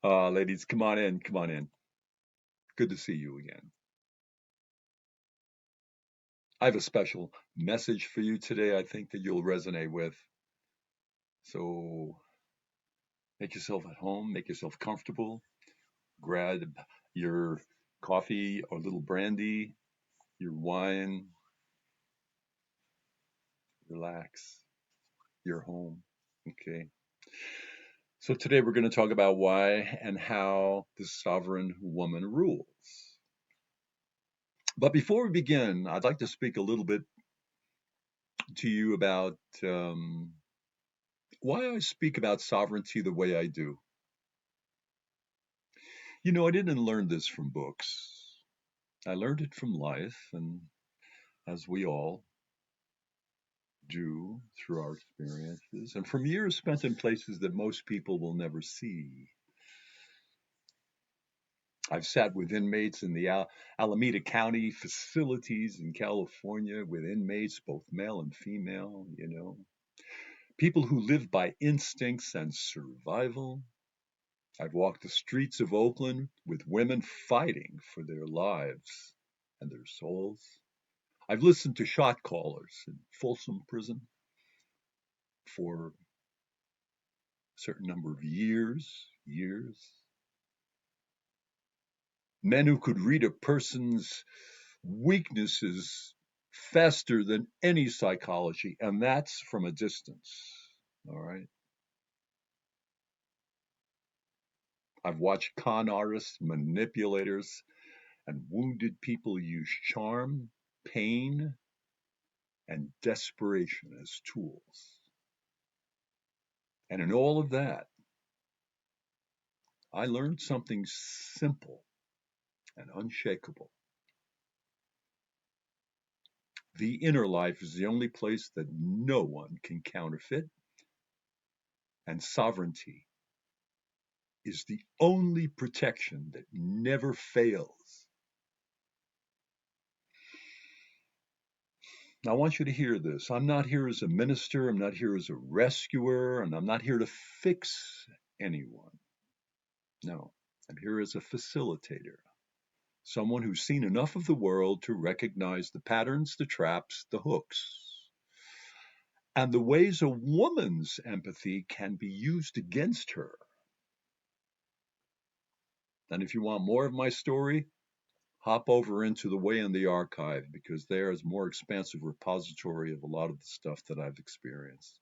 Ladies, come on in, come on in. Good to see you again. I have a special message for you today I think that you'll resonate with. So make yourself at home, make yourself comfortable, grab your coffee or little brandy, your wine, relax, you're home. Okay. So today we're going to talk about why and how the sovereign woman rules. But before we begin, I'd like to speak a little bit to you about why I speak about sovereignty the way I do. I didn't learn this from books. I learned it from life, and as we all do through our experiences, and from years spent in places that most people will never see. I've sat with inmates in the Alameda County facilities in California with inmates, both male and female, people who live by instincts and survival. I've walked the streets of Oakland with women fighting for their lives and their souls. I've listened to shot callers in Folsom Prison for a certain number of years. Men who could read a person's weaknesses faster than any psychology, and that's from a distance. All right. I've watched con artists, manipulators, and wounded people use charm, pain, and desperation as tools. And in all of that, I learned something simple and unshakable. The inner life is the only place that no one can counterfeit, and sovereignty is the only protection that never fails. Now, I want you to hear this. I'm not here as a minister, I'm not here as a rescuer, and I'm not here to fix anyone. No, I'm here as a facilitator, someone who's seen enough of the world to recognize the patterns, the traps, the hooks, and the ways a woman's empathy can be used against her. And if you want more of my story, hop over into the Way in the Archive because there is more expansive repository of a lot of the stuff that I've experienced.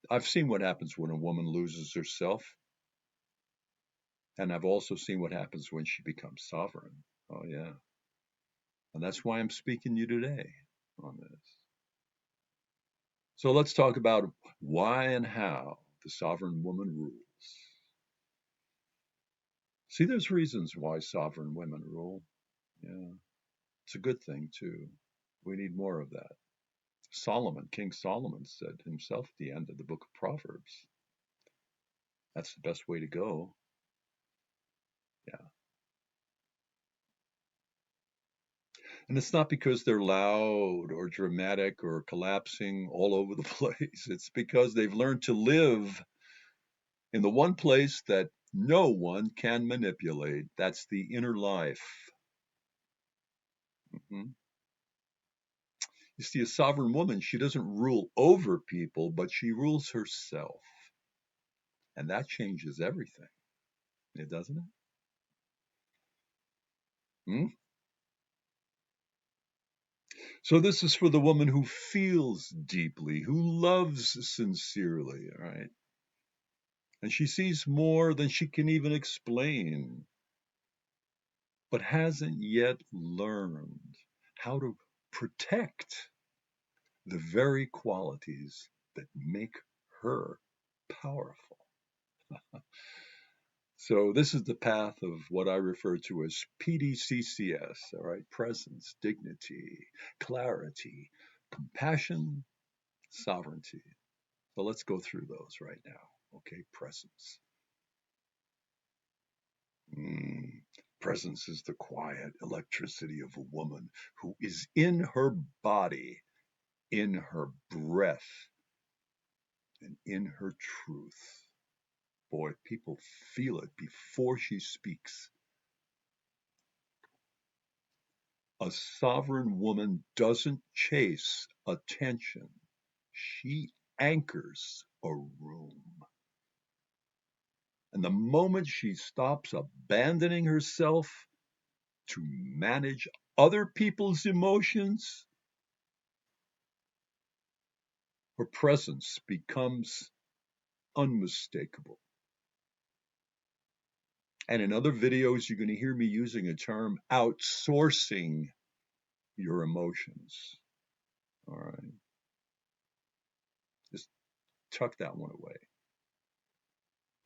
I've seen what happens when a woman loses herself, and I've also seen what happens when she becomes sovereign. Oh, yeah. And that's why I'm speaking to you today on this. So let's talk about why and how the sovereign woman rules. See, there's reasons why sovereign women rule. Yeah, it's a good thing, too. We need more of that. King Solomon said himself at the end of the book of Proverbs, that's the best way to go. Yeah. And it's not because they're loud or dramatic or collapsing all over the place. It's because they've learned to live in the one place that no one can manipulate. That's the inner life. Mhm. You see, a sovereign woman, she doesn't rule over people, but she rules herself. And that changes everything. It doesn't it? Hmm? So this is for the woman who feels deeply, who loves sincerely, all right? And she sees more than she can even explain, but hasn't yet learned how to protect the very qualities that make her powerful. So this is the path of what I refer to as PDCCS, all right? Presence, dignity, clarity, compassion, sovereignty. So let's go through those right now. Okay, presence. Mm. Presence is the quiet electricity of a woman who is in her body, in her breath, and in her truth. Boy, people feel it before she speaks. A sovereign woman doesn't chase attention, she anchors a room. And the moment she stops abandoning herself to manage other people's emotions, her presence becomes unmistakable. And in other videos, you're going to hear me using a term outsourcing your emotions. All right. Just tuck that one away.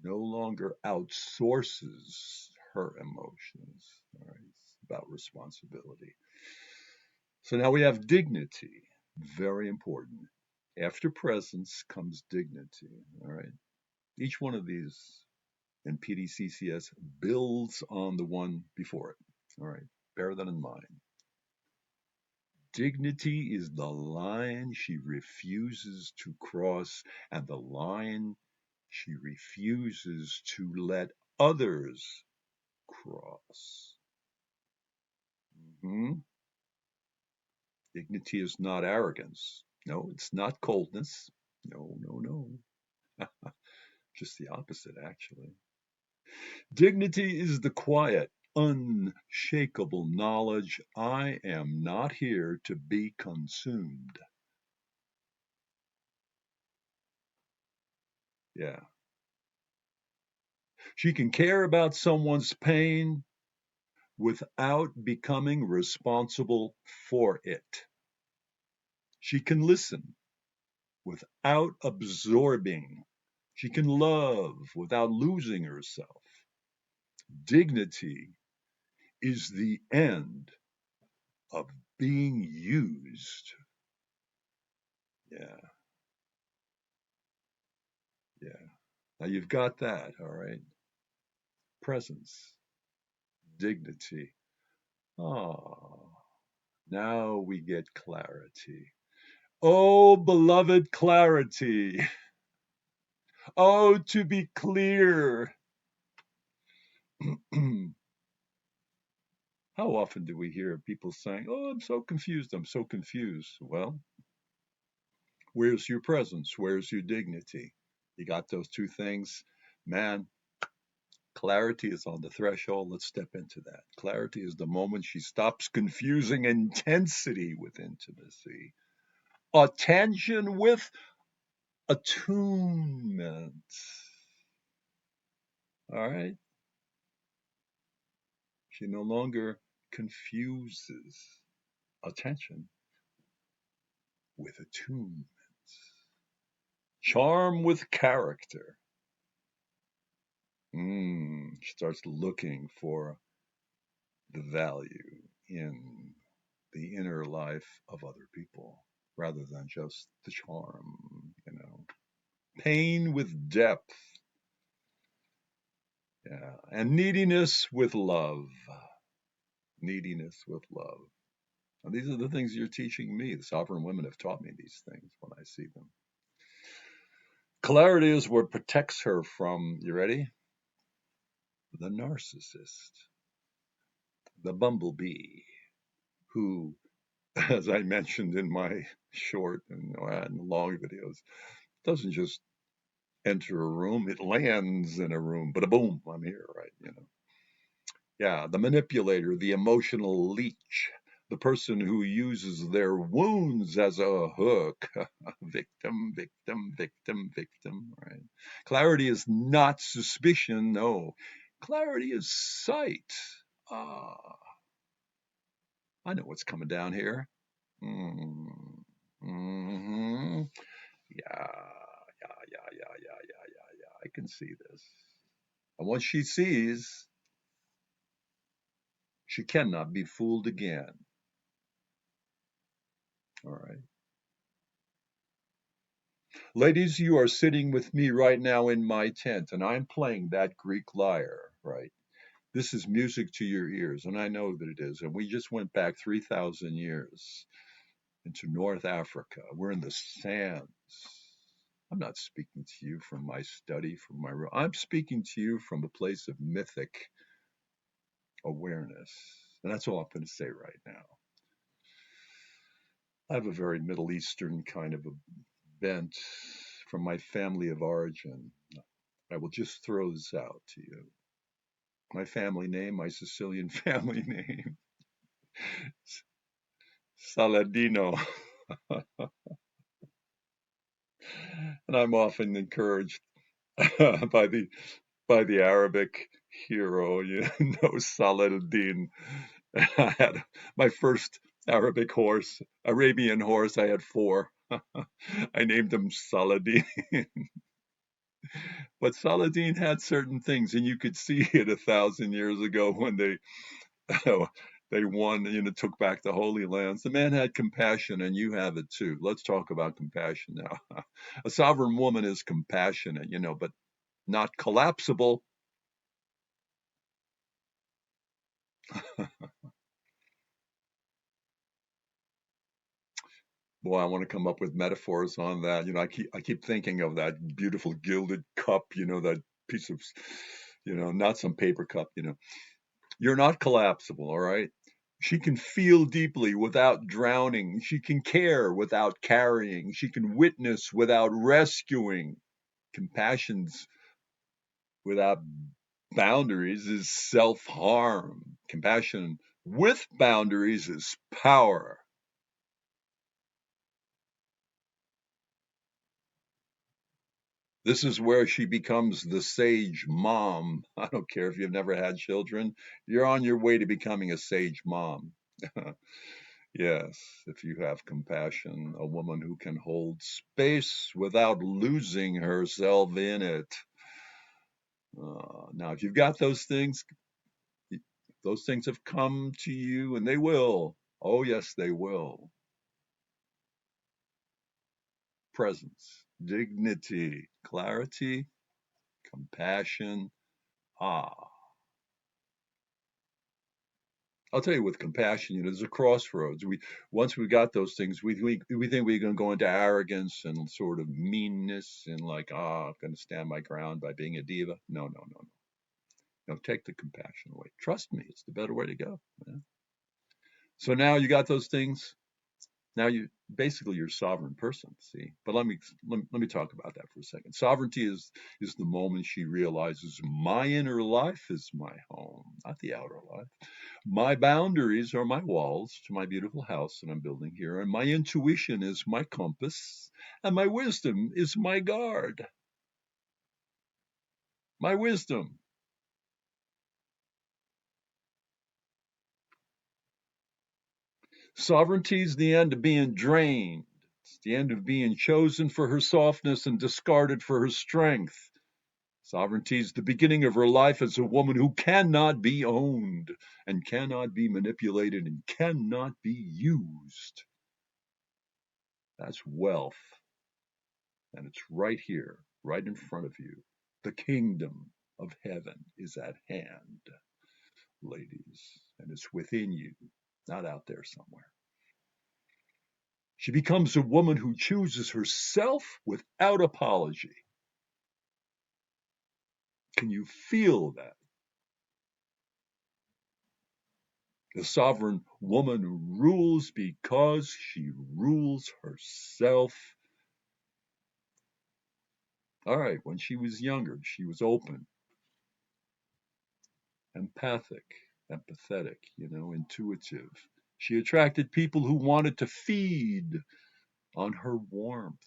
No longer outsources her emotions. All right. It's about responsibility. So now we have dignity. Very important. After presence comes dignity. All right. Each one of these in PDCCS builds on the one before it. All right. Bear that in mind. Dignity is the line she refuses to cross, and the line she refuses to let others cross. Mhm. Dignity is not arrogance. No, it's not coldness. No, no, no. Just the opposite, actually. Dignity is the quiet, unshakable knowledge I am not here to be consumed. Yeah. She can care about someone's pain without becoming responsible for it. She can listen without absorbing. She can love without losing herself. Dignity is the end of being used. Yeah, yeah. Now you've got that, all right? Presence, dignity. Ah, now we get clarity. Oh, beloved clarity. Oh, to be clear. How often do we hear people saying, "Oh, I'm so confused, I'm so confused"? Well, where's your presence? Where's your dignity? You got those two things? Man, clarity is on the threshold. Let's step into that. Clarity is the moment she stops confusing intensity with intimacy, attention with attunement. All right? She no longer confuses attention with attunement. Charm with character. She starts looking for the value in the inner life of other people rather than just the charm. Pain with depth. Yeah. And neediness with love. Neediness with love. And these are the things you're teaching me. The sovereign women have taught me these things when I see them. Clarity is what protects her from, you ready? The narcissist, the bumblebee, who, as I mentioned in my short and long videos, doesn't just enter a room, it lands in a room. But a boom, I'm here, right? Yeah, the manipulator, the emotional leech, the person who uses their wounds as a hook. Victim, victim, victim, victim, right? Clarity is not suspicion, no. Clarity is sight. Ah, I know what's coming down here. Mm, hmm Yeah, yeah. I can see this. And once she sees, she cannot be fooled again. All right. Ladies, you are sitting with me right now in my tent, and I'm playing that Greek lyre, right? This is music to your ears, and I know that it is. And we just went back 3,000 years into North Africa. We're in the sands. I'm not speaking to you from my study, from my room. I'm speaking to you from a place of mythic awareness. And that's all I'm going to say right now. I have a very Middle Eastern kind of a bent from my family of origin. I will just throw this out to you. My family name, my Sicilian family name, Saladino. And I'm often encouraged by the Arabic hero, you know, Saladin. I had my first Arabic horse, Arabian horse. I had four. I named him Saladin. But Saladin had certain things, and you could see it 1,000 years ago when they they won, you know, took back the Holy Lands. The man had compassion, and you have it too. Let's talk about compassion now. A sovereign woman is compassionate, you know, but not collapsible. Boy, I want to come up with metaphors on that. You know, I keep thinking of that beautiful gilded cup, you know, that piece of, you know, not some paper cup, you know. You're not collapsible, all right? She can feel deeply without drowning. She can care without carrying. She can witness without rescuing. Compassion's without boundaries is self harm. Compassion with boundaries is power. This is where she becomes the sage mom. I don't care if you've never had children, you're on your way to becoming a sage mom. Yes, if you have compassion, a woman who can hold space without losing herself in it. Now, if you've got those things have come to you and they will. Oh, yes, they will. Presence, dignity, clarity, compassion. Ah, I'll tell you with compassion, you know, there's a crossroads. Once we got those things, we think we're going to go into arrogance and sort of meanness and like, I'm going to stand my ground by being a diva. No, no, no, no. No, take the compassion away. Trust me, it's the better way to go. Yeah. So now you got those things. Now you basically you're a sovereign person. See, but let me talk about that for a second. Sovereignty is the moment she realizes my inner life is my home, not the outer life. My boundaries are my walls to my beautiful house that I'm building here, and my intuition is my compass, and my wisdom is my guard. My wisdom. Sovereignty is the end of being drained. It's the end of being chosen for her softness and discarded for her strength. Sovereignty is the beginning of her life as a woman who cannot be owned and cannot be manipulated and cannot be used. That's wealth. And it's right here, right in front of you. The kingdom of heaven is at hand, ladies, and it's within you, not out there somewhere. She becomes a woman who chooses herself without apology. Can you feel that? The sovereign woman rules because she rules herself. All right, when she was younger, she was open, empathic, empathetic, you know, intuitive. She attracted people who wanted to feed on her warmth,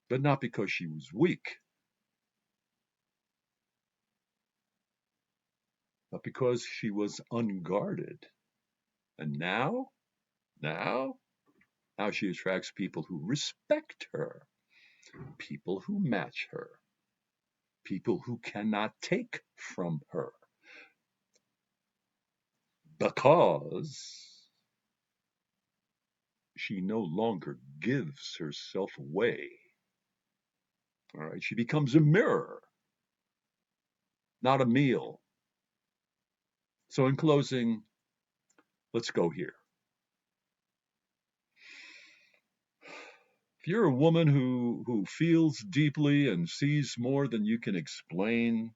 but not because she was weak, but because she was unguarded. And now, now she attracts people who respect her, people who match her, people who cannot take from her because she no longer gives herself away. All right, she becomes a mirror, not a meal. So, in closing, let's go here. If you're a woman who feels deeply and sees more than you can explain,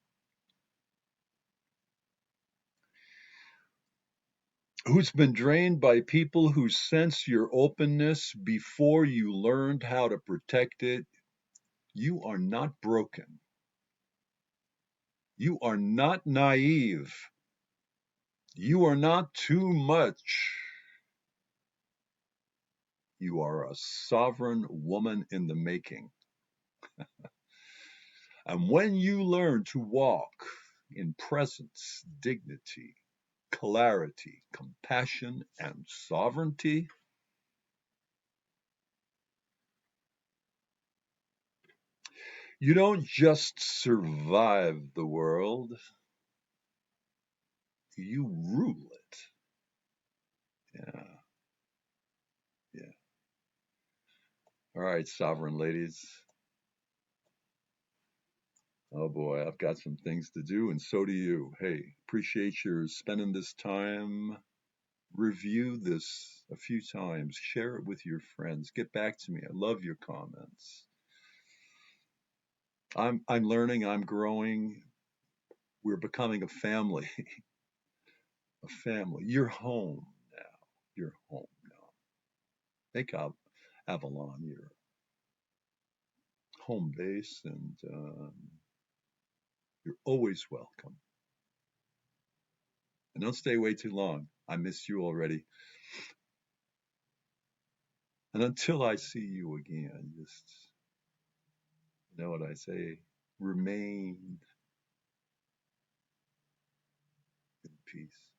who's been drained by people who sense your openness before you learned how to protect it, you are not broken. You are not naive. You are not too much. You are a sovereign woman in the making. And when you learn to walk in presence, dignity, clarity, compassion, and sovereignty, you don't just survive the world, you rule it. Yeah, yeah. All right, sovereign ladies. Oh boy, I've got some things to do, and so do you. Hey, appreciate your spending this time. Review this a few times, share it with your friends, get back to me. I love your comments. I'm learning, I'm growing. We're becoming a family, a family. You're home now. You're home now. Make up Avalon your home base, and you're always welcome. And don't stay way too long. I miss you already. And until I see you again, just you know what I say, remain in peace.